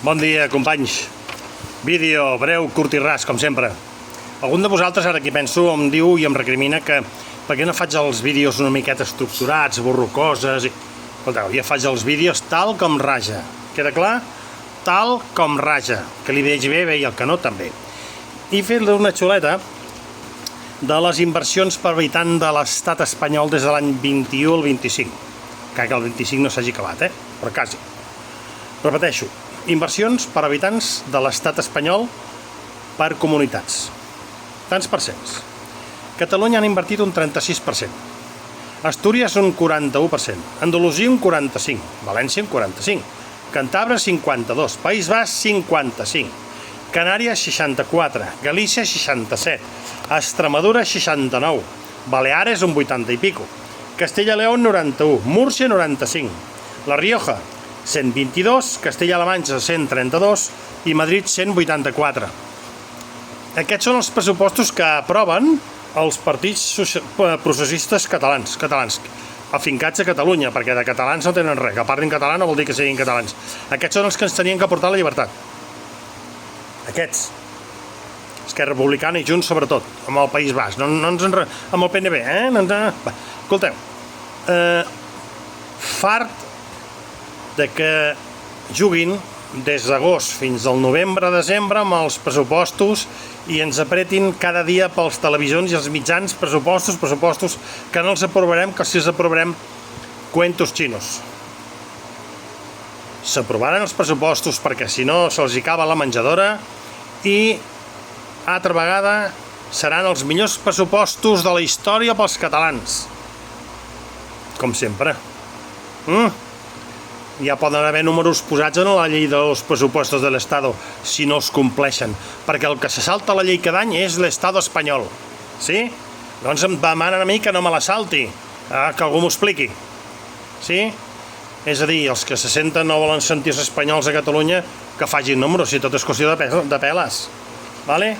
Bon dia, companys. Vídeo breu, curt i ras, com sempre. Algun de vosaltres, ara aquí penso, em diu i em recrimina que per què no faig els vídeos una miqueta estructurats, borro coses... Escolteu, jo faig els vídeos tal com raja. Queda clar? Tal com raja. Que li veig bé i el que no també. I fer-li una xuleta de les inversions per habitant de l'estat espanyol des de l'any 21 al 25. Que el 25 no s'hagi acabat, però quasi. Repeteixo, inversions per habitants de l'estat espanyol per comunitats. Tants percents. Catalunya han invertit un 36%. Astúries un 41%. Andalusia un 45%. València un 45%. Cantabria 52%. País Basc 55%. Canàries 64%. Galícia 67%. Extremadura 69%. Baleares un 80 i pico. Castella-León 91%. Múrcia 95%. La Rioja 122, Castella-La Manxa 132 i Madrid 184. Aquests són els pressupostos que aproven els partits processistes catalans, afincats a Catalunya, perquè de catalans no tenen res, que parlin català no vol dir que siguin catalans. Aquests són els que ens tenien que portar la llibertat. Aquests. Esquerra Republicana i Junts, sobretot, amb el País Basc, amb el PNB, Escolteu, fart de que juguin des d'agost fins al novembre-desembre amb els pressupostos i ens apretin cada dia pels televisions i els mitjans pressupostos, que no els aprovarem, que si els aprovarem cuentos chinos. S'aprovaran els pressupostos perquè si no se'ls acaba la menjadora i altra vegada seran els millors pressupostos de la història pels catalans. Com sempre. Ja poden haver números posats en la llei dels pressupostos de l'Estado si no els compleixen, perquè el que se salta la llei cada any és l'Estado espanyol. Sí? Doncs em demanen a mi que no me la salti, que algú m'ho expliqui. Sí? És a dir, els que se senten no volen sentir-se espanyols a Catalunya, que facin números, si tot és qüestió de peles. Vale?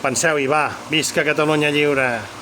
Penseu-hi, va, visca Catalunya lliure!